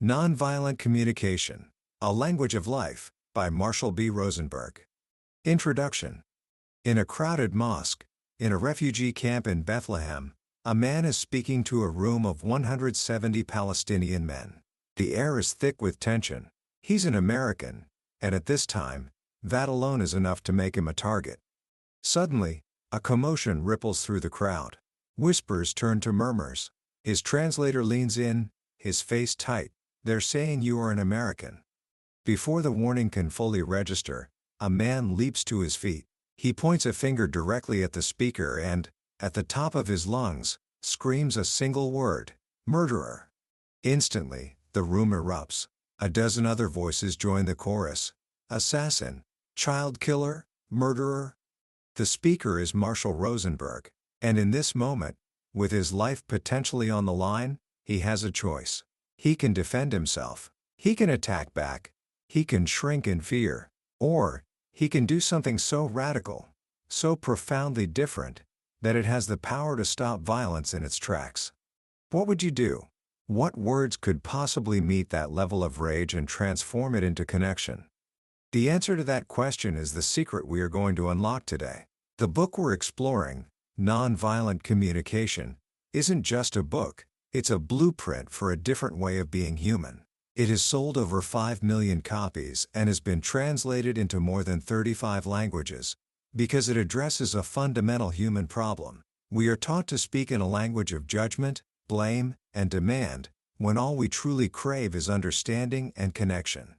Nonviolent Communication, A Language of Life, by Marshall B. Rosenberg. Introduction. In a crowded mosque, in a refugee camp in Bethlehem, a man is speaking to a room of 170 Palestinian men. The air is thick with tension. He's an American, and at this time, that alone is enough to make him a target. Suddenly, a commotion ripples through the crowd. Whispers turn to murmurs. His translator leans in, his face tight. They're saying you are an American. Before the warning can fully register, a man leaps to his feet. He points a finger directly at the speaker and, at the top of his lungs, screams a single word: murderer. Instantly, the room erupts. A dozen other voices join the chorus: assassin, child killer, murderer. The speaker is Marshall Rosenberg, and in this moment, with his life potentially on the line, he has a choice. He can defend himself, he can attack back, he can shrink in fear, or he can do something so radical, so profoundly different, that it has the power to stop violence in its tracks. What would you do? What words could possibly meet that level of rage and transform it into connection? The answer to that question is the secret we are going to unlock today. The book we're exploring, Nonviolent Communication, isn't just a book, it's a blueprint for a different way of being human. It has sold over 5 million copies and has been translated into more than 35 languages, because it addresses a fundamental human problem. We are taught to speak in a language of judgment, blame, and demand, when all we truly crave is understanding and connection.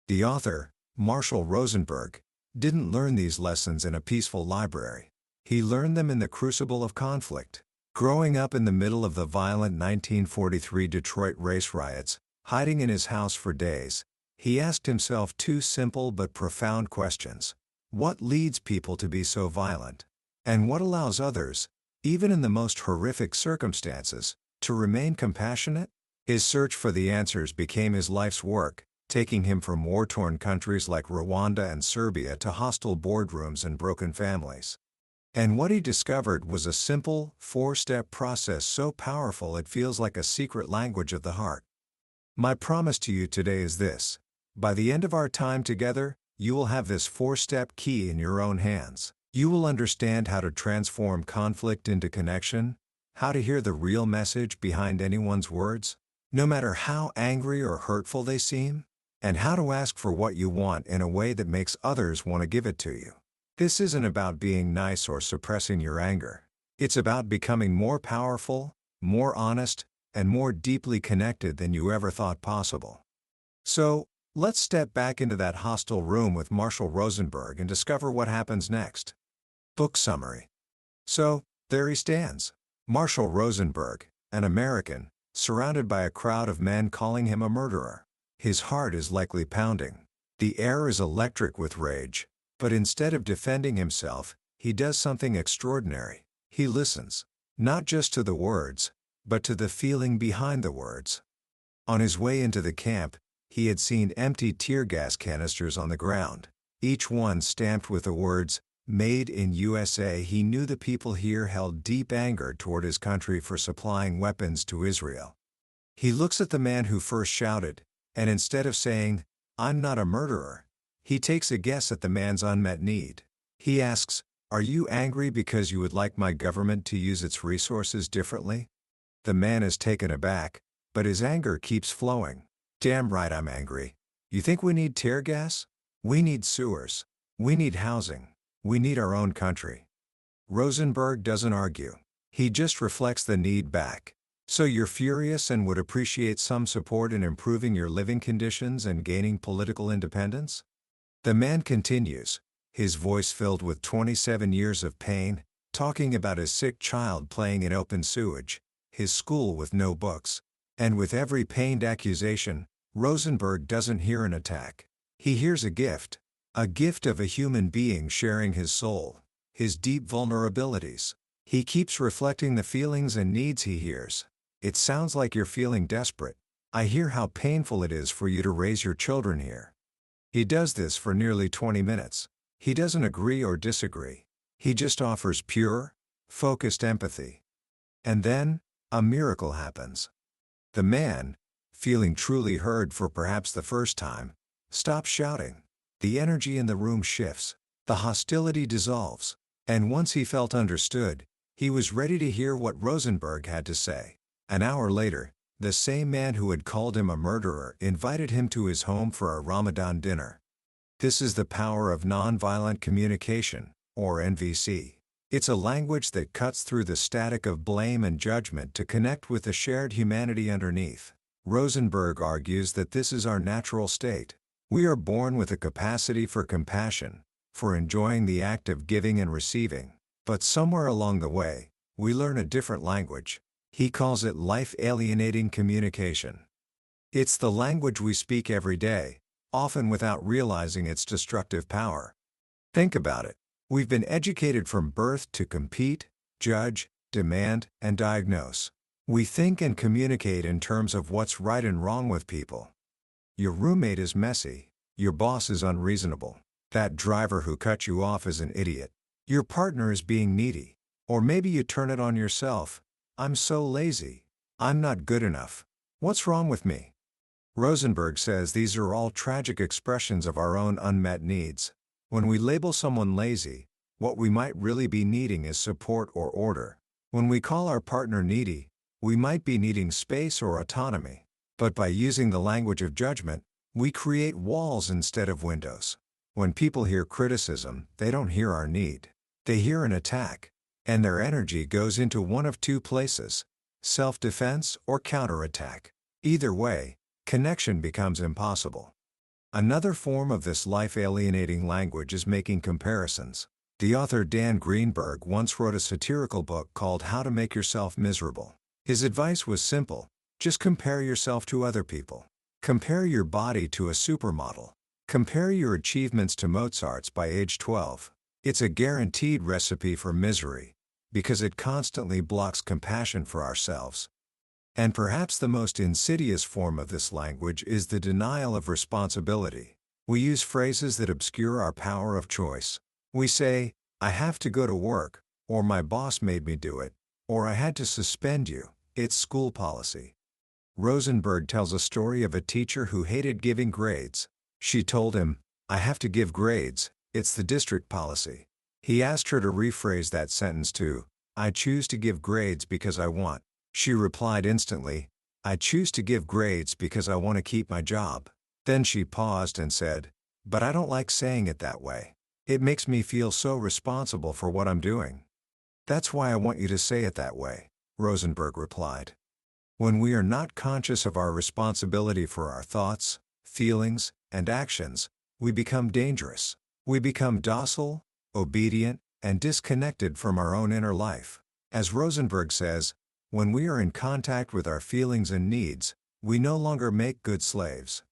The author, Marshall Rosenberg, didn't learn these lessons in a peaceful library. He learned them in the crucible of conflict. Growing up in the middle of the violent 1943 Detroit race riots, hiding in his house for days, he asked himself two simple but profound questions. What leads people to be so violent? And what allows others, even in the most horrific circumstances, to remain compassionate? His search for the answers became his life's work, taking him from war-torn countries like Rwanda and Serbia to hostile boardrooms and broken families. And what he discovered was a simple, four-step process so powerful it feels like a secret language of the heart. My promise to you today is this: by the end of our time together, you will have this four-step key in your own hands. You will understand how to transform conflict into connection, how to hear the real message behind anyone's words, no matter how angry or hurtful they seem, and how to ask for what you want in a way that makes others want to give it to you. This isn't about being nice or suppressing your anger. It's about becoming more powerful, more honest, and more deeply connected than you ever thought possible. So, let's step back into that hostile room with Marshall Rosenberg and discover what happens next. Book summary. So, there he stands. Marshall Rosenberg, an American, surrounded by a crowd of men calling him a murderer. His heart is likely pounding. The air is electric with rage. But instead of defending himself, he does something extraordinary. He listens, not just to the words, but to the feeling behind the words. On his way into the camp, he had seen empty tear gas canisters on the ground, each one stamped with the words, "Made in USA." He knew the people here held deep anger toward his country for supplying weapons to Israel. He looks at the man who first shouted, and instead of saying, "I'm not a murderer," he takes a guess at the man's unmet need. He asks, "Are you angry because you would like my government to use its resources differently?" The man is taken aback, but his anger keeps flowing. "Damn right I'm angry. You think we need tear gas? We need sewers. We need housing. We need our own country." Rosenberg doesn't argue. He just reflects the need back. "So you're furious and would appreciate some support in improving your living conditions and gaining political independence?" The man continues, his voice filled with 27 years of pain, talking about his sick child playing in open sewage, his school with no books. And with every pained accusation, Rosenberg doesn't hear an attack. He hears a gift of a human being sharing his soul, his deep vulnerabilities. He keeps reflecting the feelings and needs he hears. "It sounds like you're feeling desperate. I hear how painful it is for you to raise your children here." He does this for nearly 20 minutes. He doesn't agree or disagree. He just offers pure, focused empathy. And then, a miracle happens. The man, feeling truly heard for perhaps the first time, stops shouting. The energy in the room shifts, the hostility dissolves, and once he felt understood, he was ready to hear what Rosenberg had to say. An hour later, the same man who had called him a murderer invited him to his home for a Ramadan dinner. This is the power of nonviolent communication, or NVC. It's a language that cuts through the static of blame and judgment to connect with the shared humanity underneath. Rosenberg argues that this is our natural state. We are born with a capacity for compassion, for enjoying the act of giving and receiving. But somewhere along the way, we learn a different language. He calls it life-alienating communication. It's the language we speak every day, often without realizing its destructive power. Think about it. We've been educated from birth to compete, judge, demand, and diagnose. We think and communicate in terms of what's right and wrong with people. Your roommate is messy. Your boss is unreasonable. That driver who cut you off is an idiot. Your partner is being needy. Or maybe you turn it on yourself. I'm so lazy. I'm not good enough. What's wrong with me? Rosenberg says these are all tragic expressions of our own unmet needs. When we label someone lazy, what we might really be needing is support or order. When we call our partner needy, we might be needing space or autonomy. But by using the language of judgment, we create walls instead of windows. When people hear criticism, they don't hear our need. They hear an attack. And their energy goes into one of two places: self-defense or counterattack. Either way, connection becomes impossible. Another form of this life-alienating language is making comparisons. The author Dan Greenberg once wrote a satirical book called How to Make Yourself Miserable. His advice was simple: just compare yourself to other people. Compare your body to a supermodel. Compare your achievements to Mozart's by age 12. It's a guaranteed recipe for misery, because it constantly blocks compassion for ourselves. And perhaps the most insidious form of this language is the denial of responsibility. We use phrases that obscure our power of choice. We say, "I have to go to work," or "my boss made me do it," or "I had to suspend you, it's school policy." Rosenberg tells a story of a teacher who hated giving grades. She told him, "I have to give grades, it's the district policy." He asked her to rephrase that sentence to, "I choose to give grades because I want." She replied instantly, "I choose to give grades because I want to keep my job." Then she paused and said, "But I don't like saying it that way. It makes me feel so responsible for what I'm doing." "That's why I want you to say it that way," Rosenberg replied. When we are not conscious of our responsibility for our thoughts, feelings, and actions, we become dangerous. We become docile, obedient, and disconnected from our own inner life. As Rosenberg says, when we are in contact with our feelings and needs, we no longer make good slaves.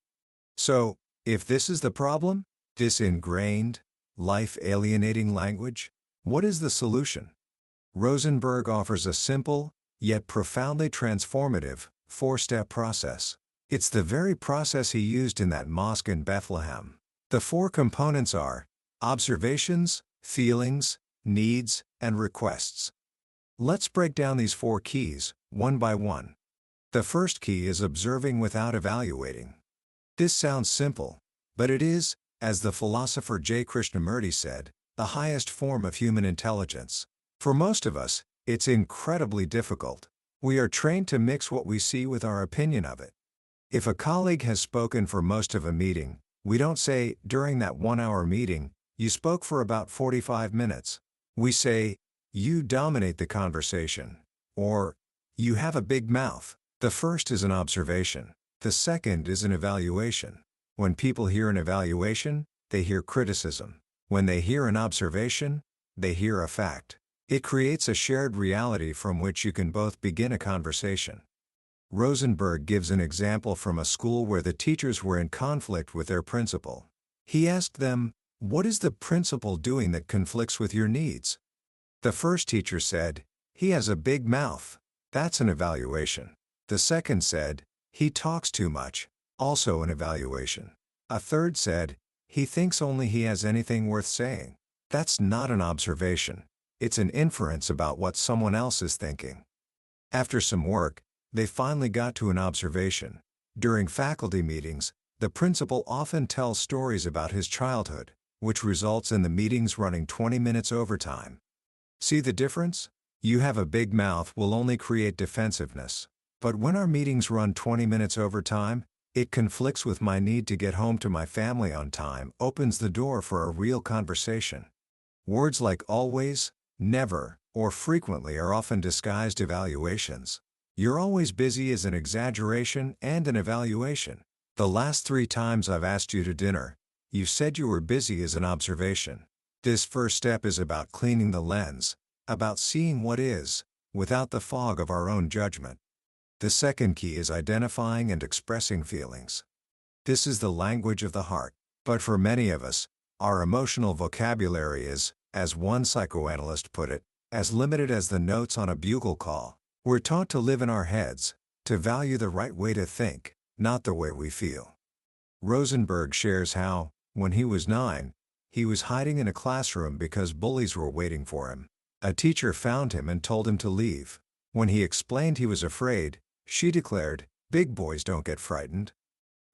So, if this is the problem, this ingrained, life-alienating language, what is the solution? Rosenberg offers a simple, yet profoundly transformative, four-step process. It's the very process he used in that mosque in Bethlehem. The four components are observations, feelings, needs, and requests. Let's break down these four keys, one by one. The first key is observing without evaluating. This sounds simple, but it is, as the philosopher J. Krishnamurti said, the highest form of human intelligence. For most of us, it's incredibly difficult. We are trained to mix what we see with our opinion of it. If a colleague has spoken for most of a meeting, we don't say, "During that 1-hour meeting, you spoke for about 45 minutes. We say, "You dominate the conversation," or "You have a big mouth." The first is an observation. The second is an evaluation. When people hear an evaluation, they hear criticism. When they hear an observation, they hear a fact. It creates a shared reality from which you can both begin a conversation. Rosenberg gives an example from a school where the teachers were in conflict with their principal. He asked them, "What is the principal doing that conflicts with your needs?" The first teacher said, "He has a big mouth." That's an evaluation. The second said, "He talks too much." Also an evaluation. A third said, "He thinks only he has anything worth saying." That's not an observation. It's an inference about what someone else is thinking. After some work, they finally got to an observation. During faculty meetings, the principal often tells stories about his childhood, which results in the meetings running 20 minutes overtime. See the difference? You have a big mouth will only create defensiveness. But when our meetings run 20 minutes overtime, it conflicts with my need to get home to my family on time, opens the door for a real conversation. Words like always, never, or frequently are often disguised evaluations. You're always busy is an exaggeration and an evaluation. The last 3 times I've asked you to dinner, you said you were busy is an observation. This first step is about cleaning the lens, about seeing what is, without the fog of our own judgment. The second key is identifying and expressing feelings. This is the language of the heart. But for many of us, our emotional vocabulary is, as one psychoanalyst put it, as limited as the notes on a bugle call. We're taught to live in our heads, to value the right way to think, not the way we feel. Rosenberg shares how, when he was 9, he was hiding in a classroom because bullies were waiting for him. A teacher found him and told him to leave. When he explained he was afraid, she declared, "Big boys don't get frightened."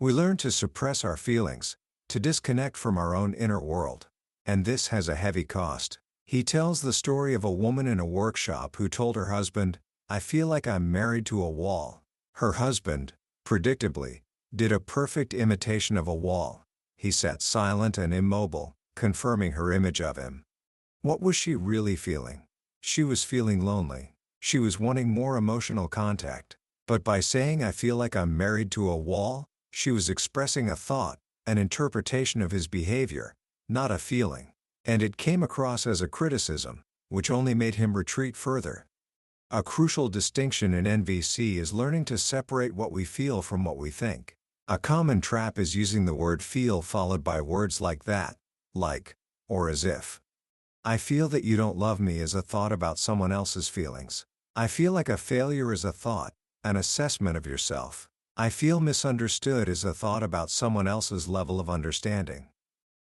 We learn to suppress our feelings, to disconnect from our own inner world. And this has a heavy cost. He tells the story of a woman in a workshop who told her husband, "I feel like I'm married to a wall." Her husband, predictably, did a perfect imitation of a wall. He sat silent and immobile, confirming her image of him. What was she really feeling? She was feeling lonely. She was wanting more emotional contact. But by saying "I feel like I'm married to a wall," she was expressing a thought, an interpretation of his behavior, not a feeling. And it came across as a criticism, which only made him retreat further. A crucial distinction in NVC is learning to separate what we feel from what we think. A common trap is using the word feel followed by words like that, like, or as if. I feel that you don't love me is a thought about someone else's feelings. I feel like a failure is a thought, an assessment of yourself. I feel misunderstood is a thought about someone else's level of understanding.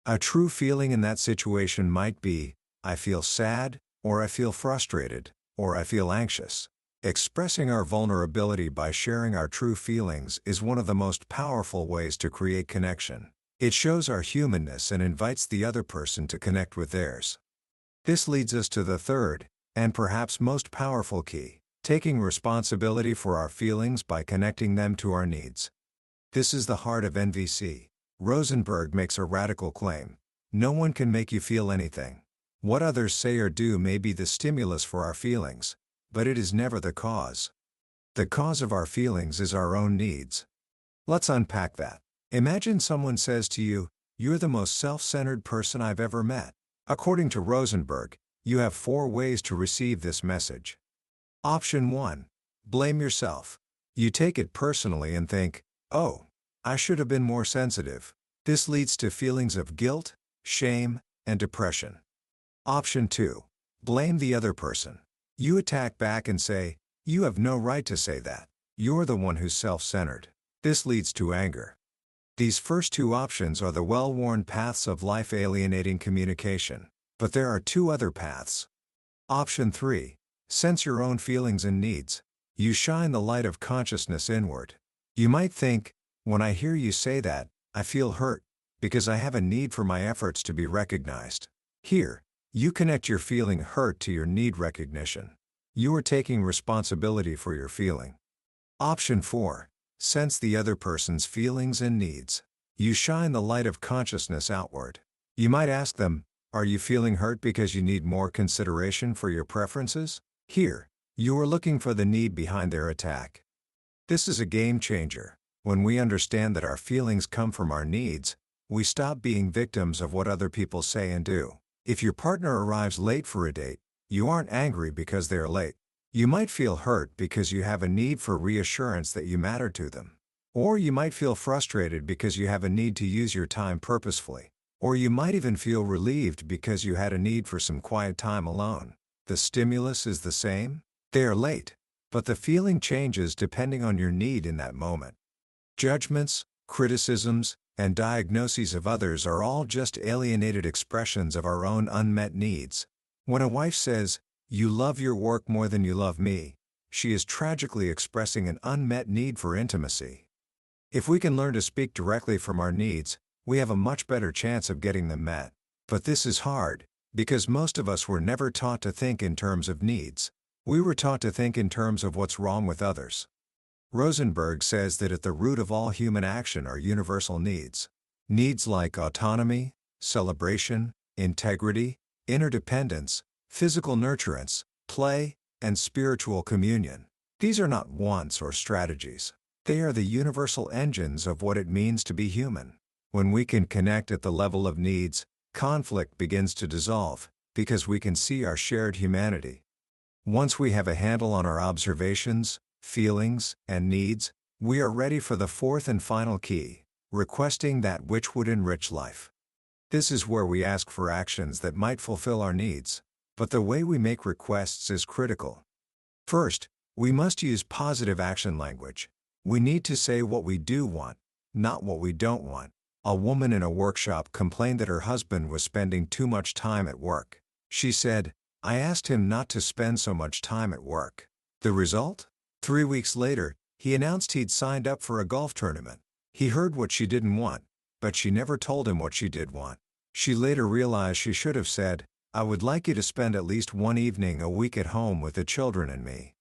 A true feeling in that situation might be, I feel sad, or I feel frustrated, or I feel anxious. Expressing our vulnerability by sharing our true feelings is one of the most powerful ways to create connection. It shows our humanness and invites the other person to connect with theirs. This leads us to the third, and perhaps most powerful key, taking responsibility for our feelings by connecting them to our needs. This is the heart of NVC. Rosenberg makes a radical claim. No one can make you feel anything. What others say or do may be the stimulus for our feelings, but it is never the cause. The cause of our feelings is our own needs. Let's unpack that. Imagine someone says to you, "You're the most self-centered person I've ever met." According to Rosenberg, you have 4 ways to receive this message. Option 1. Blame yourself. You take it personally and think, "Oh, I should have been more sensitive." This leads to feelings of guilt, shame, and depression. Option 2. Blame the other person. You attack back and say, "You have no right to say that. You're the one who's self-centered." This leads to anger. These first 2 options are the well-worn paths of life alienating communication. But there are 2 other paths. Option 3. Sense your own feelings and needs. You shine the light of consciousness inward. You might think, when I hear you say that, I feel hurt, because I have a need for my efforts to be recognized. Here, you connect your feeling hurt to your need recognition. You are taking responsibility for your feeling. Option 4. Sense the other person's feelings and needs. You shine the light of consciousness outward. You might ask them, are you feeling hurt because you need more consideration for your preferences? Here, you are looking for the need behind their attack. This is a game changer. When we understand that our feelings come from our needs, we stop being victims of what other people say and do. If your partner arrives late for a date, you aren't angry because they're late. You might feel hurt because you have a need for reassurance that you matter to them. Or you might feel frustrated because you have a need to use your time purposefully. Or you might even feel relieved because you had a need for some quiet time alone. The stimulus is the same. They are late, but the feeling changes depending on your need in that moment. Judgments, criticisms, and diagnoses of others are all just alienated expressions of our own unmet needs. When a wife says, "You love your work more than you love me," she is tragically expressing an unmet need for intimacy. If we can learn to speak directly from our needs, we have a much better chance of getting them met. But this is hard, because most of us were never taught to think in terms of needs. We were taught to think in terms of what's wrong with others. Rosenberg says that at the root of all human action are universal needs. Needs like autonomy, celebration, integrity, interdependence, physical nurturance, play, and spiritual communion. These are not wants or strategies. They are the universal engines of what it means to be human. When we can connect at the level of needs, conflict begins to dissolve, because we can see our shared humanity. Once we have a handle on our observations, feelings, and needs, we are ready for the fourth and final key, requesting that which would enrich life. This is where we ask for actions that might fulfill our needs, but the way we make requests is critical. First, we must use positive action language. We need to say what we do want, not what we don't want. A woman in a workshop complained that her husband was spending too much time at work. She said, "I asked him not to spend so much time at work." The result? 3 weeks later, he announced he'd signed up for a golf tournament. He heard what she didn't want, but she never told him what she did want. She later realized she should have said, "I would like you to spend at least one evening a week at home with the children and me."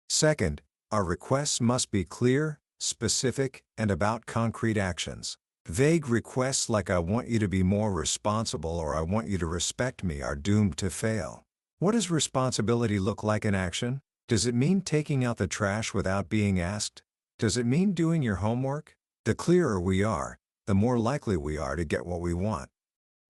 Second, our requests must be clear, specific, and about concrete actions. Vague requests like "I want you to be more responsible" or "I want you to respect me" are doomed to fail. What does responsibility look like in action? Does it mean taking out the trash without being asked? Does it mean doing your homework? The clearer we are, the more likely we are to get what we want.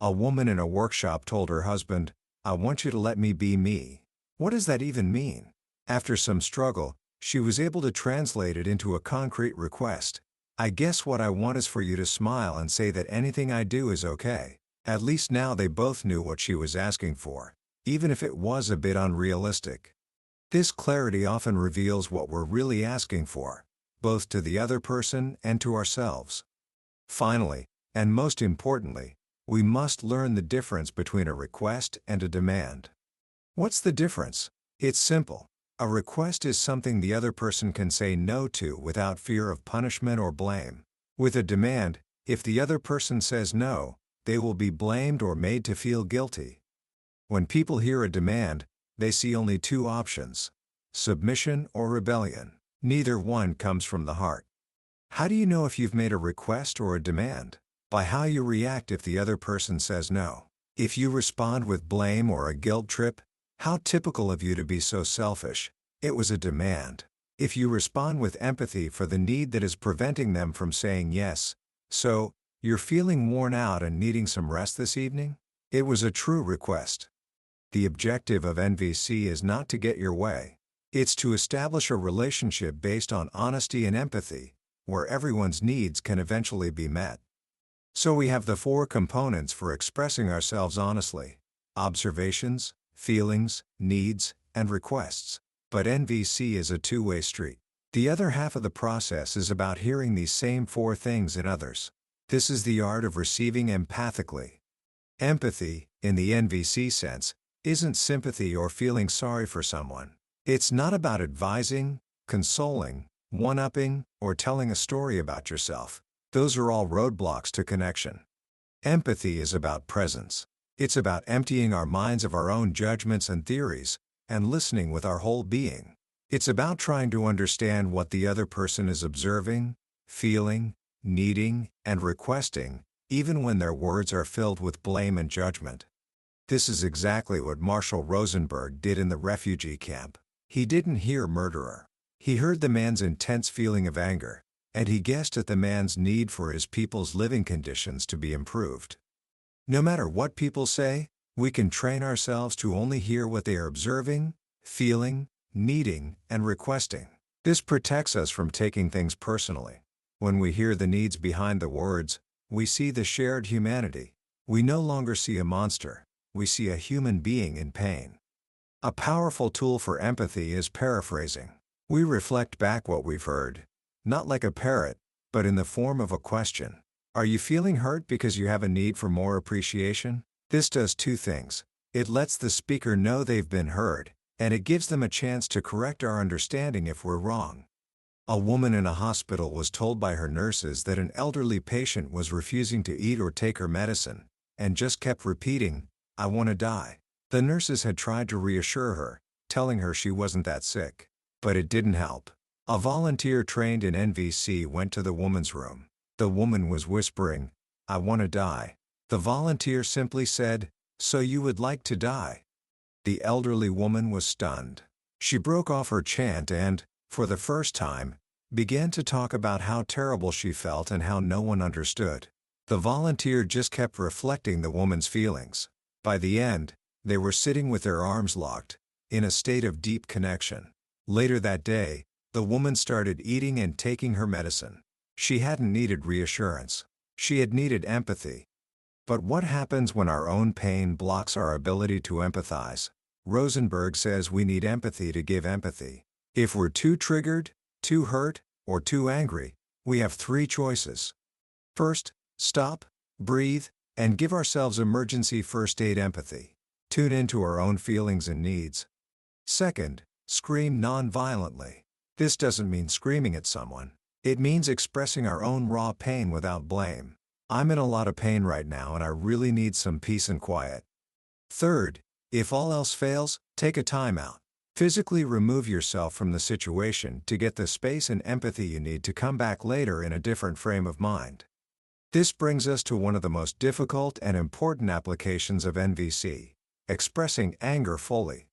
A woman in a workshop told her husband, "I want you to let me be me." What does that even mean? After some struggle, she was able to translate it into a concrete request. "I guess what I want is for you to smile and say that anything I do is okay." At least now they both knew what she was asking for, even if it was a bit unrealistic. This clarity often reveals what we're really asking for, both to the other person and to ourselves. Finally, and most importantly, we must learn the difference between a request and a demand. What's the difference? It's simple. A request is something the other person can say no to without fear of punishment or blame. With a demand, if the other person says no, they will be blamed or made to feel guilty. When people hear a demand, they see only two options: submission or rebellion. Neither one comes from the heart. How do you know if you've made a request or a demand? By how you react if the other person says no. If you respond with blame or a guilt trip, how typical of you to be so selfish. It was a demand. If you respond with empathy for the need that is preventing them from saying yes, "So, you're feeling worn out and needing some rest this evening?" It was a true request. The objective of NVC is not to get your way. It's to establish a relationship based on honesty and empathy, where everyone's needs can eventually be met. So we have the four components for expressing ourselves honestly: observations, feelings, needs, and requests. But NVC is a two-way street. The other half of the process is about hearing these same four things in others. This is the art of receiving empathically. Empathy, in the NVC sense, isn't sympathy or feeling sorry for someone. It's not about advising, consoling, one-upping, or telling a story about yourself. Those are all roadblocks to connection. Empathy is about presence. It's about emptying our minds of our own judgments and theories, and listening with our whole being. It's about trying to understand what the other person is observing, feeling, needing, and requesting, even when their words are filled with blame and judgment. This is exactly what Marshall Rosenberg did in the refugee camp. He didn't hear murderer. He heard the man's intense feeling of anger, and he guessed at the man's need for his people's living conditions to be improved. No matter what people say, we can train ourselves to only hear what they are observing, feeling, needing, and requesting. This protects us from taking things personally. When we hear the needs behind the words, we see the shared humanity. We no longer see a monster. We see a human being in pain. A powerful tool for empathy is paraphrasing. We reflect back what we've heard, not like a parrot, but in the form of a question. Are you feeling hurt because you have a need for more appreciation? This does two things. It lets the speaker know they've been heard, and it gives them a chance to correct our understanding if we're wrong. A woman in a hospital was told by her nurses that an elderly patient was refusing to eat or take her medicine, and just kept repeating, "I want to die." The nurses had tried to reassure her, telling her she wasn't that sick. But it didn't help. A volunteer trained in NVC went to the woman's room. The woman was whispering, "I want to die." The volunteer simply said, "So you would like to die?" The elderly woman was stunned. She broke off her chant and, for the first time, began to talk about how terrible she felt and how no one understood. The volunteer just kept reflecting the woman's feelings. By the end, they were sitting with their arms locked, in a state of deep connection. Later that day, the woman started eating and taking her medicine. She hadn't needed reassurance. She had needed empathy. But what happens when our own pain blocks our ability to empathize? Rosenberg says we need empathy to give empathy. If we're too triggered, too hurt, or too angry, we have three choices. First, stop, breathe, and give ourselves emergency first aid empathy. Tune into our own feelings and needs. Second, scream non-violently. This doesn't mean screaming at someone. It means expressing our own raw pain without blame. "I'm in a lot of pain right now and I really need some peace and quiet." Third, if all else fails, take a timeout. Physically remove yourself from the situation to get the space and empathy you need to come back later in a different frame of mind. This brings us to one of the most difficult and important applications of NVC: expressing anger fully.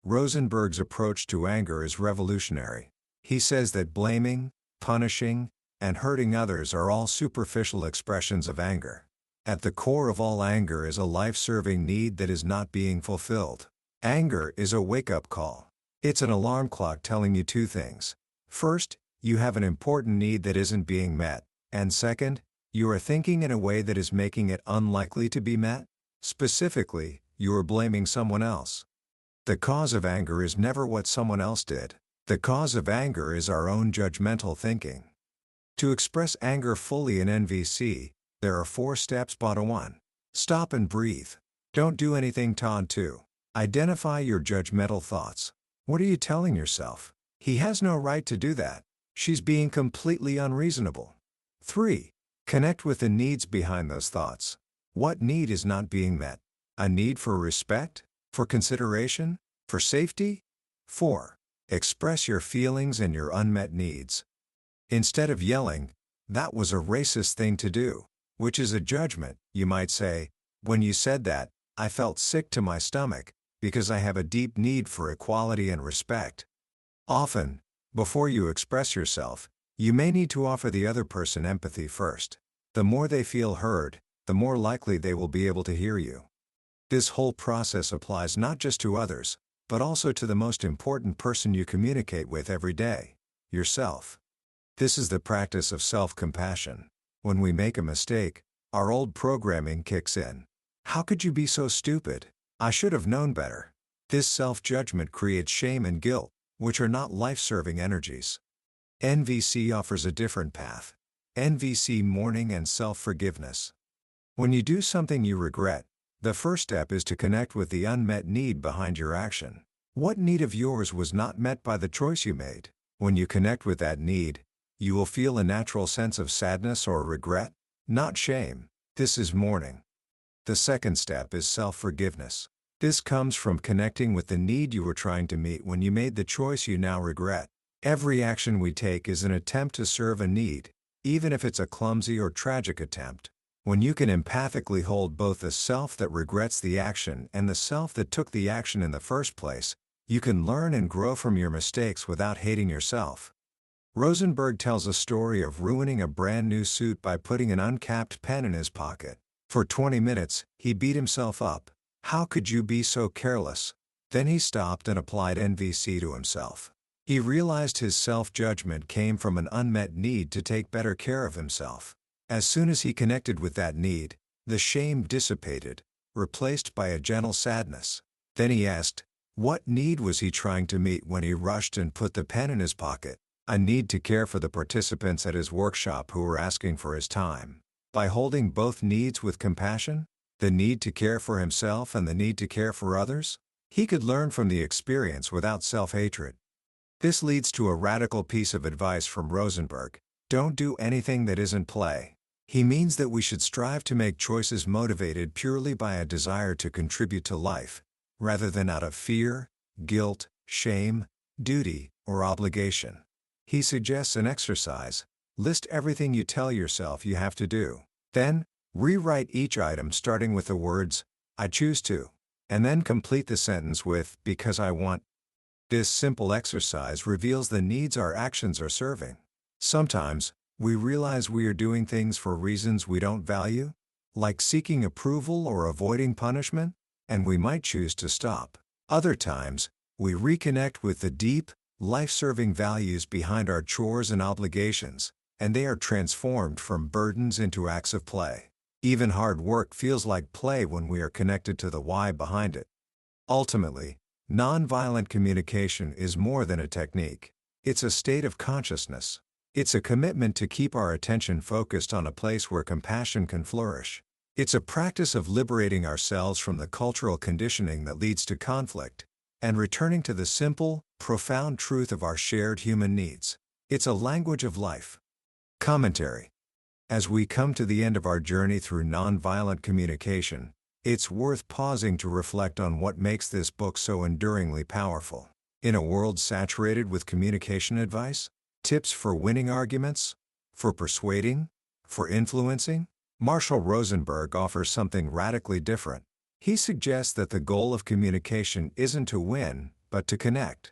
Rosenberg's approach to anger is revolutionary. He says that blaming, punishing, and hurting others are all superficial expressions of anger. At the core of all anger is a life-serving need that is not being fulfilled. Anger is a wake-up call. It's an alarm clock telling you two things. First, you have an important need that isn't being met, and second, you are thinking in a way that is making it unlikely to be met. Specifically, you are blaming someone else. The cause of anger is never what someone else did. The cause of anger is our own judgmental thinking. To express anger fully in NVC, there are 4 steps. 1. Stop and breathe. Don't do anything. 2. Identify your judgmental thoughts. What are you telling yourself? "He has no right to do that. She's being completely unreasonable." 3. Connect with the needs behind those thoughts. What need is not being met? A need for respect? For consideration? For safety? 4. Express your feelings and your unmet needs. Instead of yelling, "That was a racist thing to do," which is a judgment, you might say, "When you said that, I felt sick to my stomach, because I have a deep need for equality and respect." Often, before you express yourself, you may need to offer the other person empathy first. The more they feel heard, the more likely they will be able to hear you. This whole process applies not just to others, but also to the most important person you communicate with every day: yourself. This is the practice of self-compassion. When we make a mistake, our old programming kicks in. "How could you be so stupid? I should have known better." This self-judgment creates shame and guilt, which are not life-serving energies. NVC offers a different path. NVC mourning and self-forgiveness. When you do something you regret, the first step is to connect with the unmet need behind your action. What need of yours was not met by the choice you made? When you connect with that need, you will feel a natural sense of sadness or regret, not shame. This is mourning. The second step is self-forgiveness. This comes from connecting with the need you were trying to meet when you made the choice you now regret. Every action we take is an attempt to serve a need, even if it's a clumsy or tragic attempt. When you can empathically hold both the self that regrets the action and the self that took the action in the first place, you can learn and grow from your mistakes without hating yourself. Rosenberg tells a story of ruining a brand new suit by putting an uncapped pen in his pocket. For 20 minutes, he beat himself up. "How could you be so careless?" Then he stopped and applied NVC to himself. He realized his self-judgment came from an unmet need to take better care of himself. As soon as he connected with that need, the shame dissipated, replaced by a gentle sadness. Then he asked, what need was he trying to meet when he rushed and put the pen in his pocket? A need to care for the participants at his workshop who were asking for his time. By holding both needs with compassion, the need to care for himself and the need to care for others, he could learn from the experience without self-hatred. This leads to a radical piece of advice from Rosenberg: don't do anything that isn't play. He means that we should strive to make choices motivated purely by a desire to contribute to life, rather than out of fear, guilt, shame, duty, or obligation. He suggests an exercise: list everything you tell yourself you have to do. Then, rewrite each item starting with the words, "I choose to," and then complete the sentence with, "because I want." This simple exercise reveals the needs our actions are serving. Sometimes, we realize we are doing things for reasons we don't value, like seeking approval or avoiding punishment, and we might choose to stop. Other times, we reconnect with the deep, life-serving values behind our chores and obligations, and they are transformed from burdens into acts of play. Even hard work feels like play when we are connected to the why behind it. Ultimately, nonviolent communication is more than a technique. It's a state of consciousness. It's a commitment to keep our attention focused on a place where compassion can flourish. It's a practice of liberating ourselves from the cultural conditioning that leads to conflict, and returning to the simple, profound truth of our shared human needs. It's a language of life. Commentary. As we come to the end of our journey through nonviolent communication, it's worth pausing to reflect on what makes this book so enduringly powerful. In a world saturated with communication advice, tips for winning arguments, for persuading, for influencing, Marshall Rosenberg offers something radically different. He suggests that the goal of communication isn't to win, but to connect.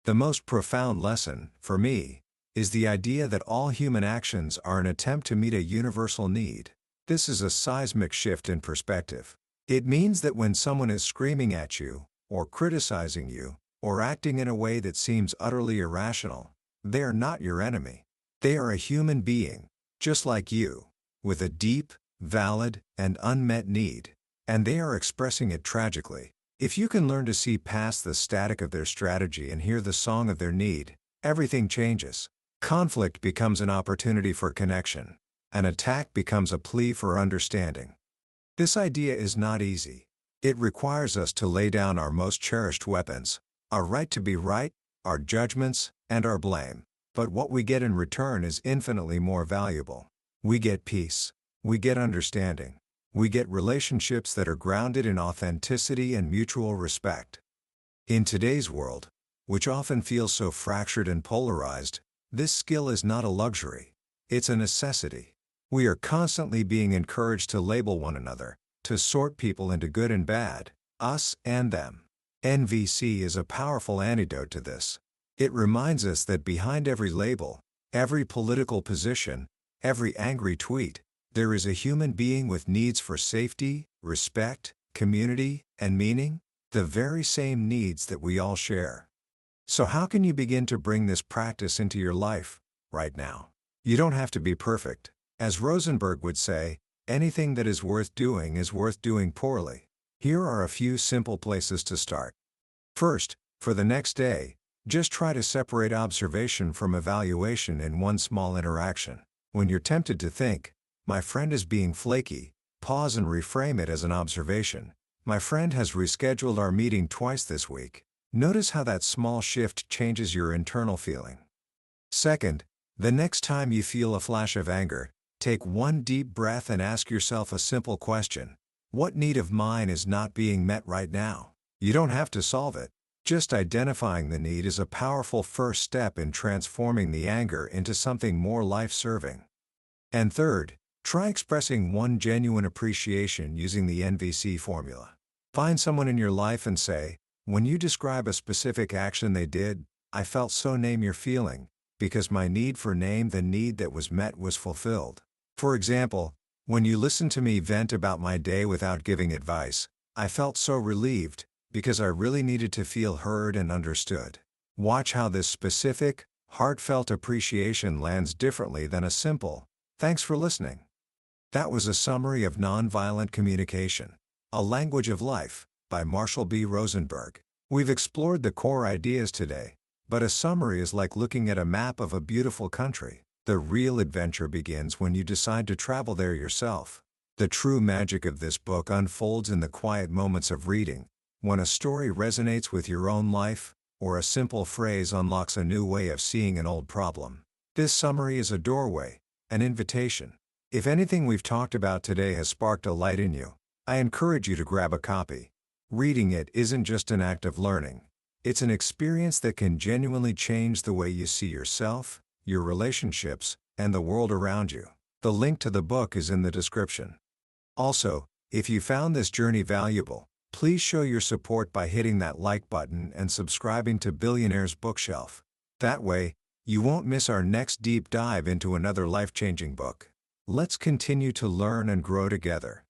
The most profound lesson, for me, is the idea that all human actions are an attempt to meet a universal need. This is a seismic shift in perspective. It means that when someone is screaming at you, or criticizing you, or acting in a way that seems utterly irrational, they are not your enemy. They are a human being, just like you, with a deep, valid, and unmet need, and they are expressing it tragically. If you can learn to see past the static of their strategy and hear the song of their need, everything changes. Conflict becomes an opportunity for connection. An attack becomes a plea for understanding. This idea is not easy. It requires us to lay down our most cherished weapons, our right to be right, our judgments, and our blame. But what we get in return is infinitely more valuable. We get peace. We get understanding. We get relationships that are grounded in authenticity and mutual respect. In today's world, which often feels so fractured and polarized, this skill is not a luxury. It's a necessity. We are constantly being encouraged to label one another, to sort people into good and bad, us and them. NVC is a powerful antidote to this. It reminds us that behind every label, every political position, every angry tweet, there is a human being with needs for safety, respect, community, and meaning, the very same needs that we all share. So how can you begin to bring this practice into your life, right now? You don't have to be perfect. As Rosenberg would say, anything that is worth doing poorly. Here are a few simple places to start. First, for the next day, just try to separate observation from evaluation in one small interaction. When you're tempted to think, "My friend is being flaky," pause and reframe it as an observation. "My friend has rescheduled our meeting twice this week." Notice how that small shift changes your internal feeling. Second, the next time you feel a flash of anger, take one deep breath and ask yourself a simple question. What need of mine is not being met right now? You don't have to solve it. Just identifying the need is a powerful first step in transforming the anger into something more life-serving. And third, try expressing one genuine appreciation using the NVC formula. Find someone in your life and say, "When you describe a specific action they did, I felt so." Name your feeling, because my need for name the need that was met was fulfilled. For example, when you listened to me vent about my day without giving advice, I felt so relieved, because I really needed to feel heard and understood. Watch how this specific, heartfelt appreciation lands differently than a simple, "Thanks for listening." That was a summary of Nonviolent Communication, A Language of Life, by Marshall B. Rosenberg. We've explored the core ideas today, but a summary is like looking at a map of a beautiful country. The real adventure begins when you decide to travel there yourself. The true magic of this book unfolds in the quiet moments of reading, when a story resonates with your own life, or a simple phrase unlocks a new way of seeing an old problem. This summary is a doorway, an invitation. If anything we've talked about today has sparked a light in you, I encourage you to grab a copy. Reading it isn't just an act of learning. It's an experience that can genuinely change the way you see yourself, your relationships, and the world around you. The link to the book is in the description. Also, if you found this journey valuable, please show your support by hitting that like button and subscribing to Billionaire's Bookshelf. That way, you won't miss our next deep dive into another life-changing book. Let's continue to learn and grow together.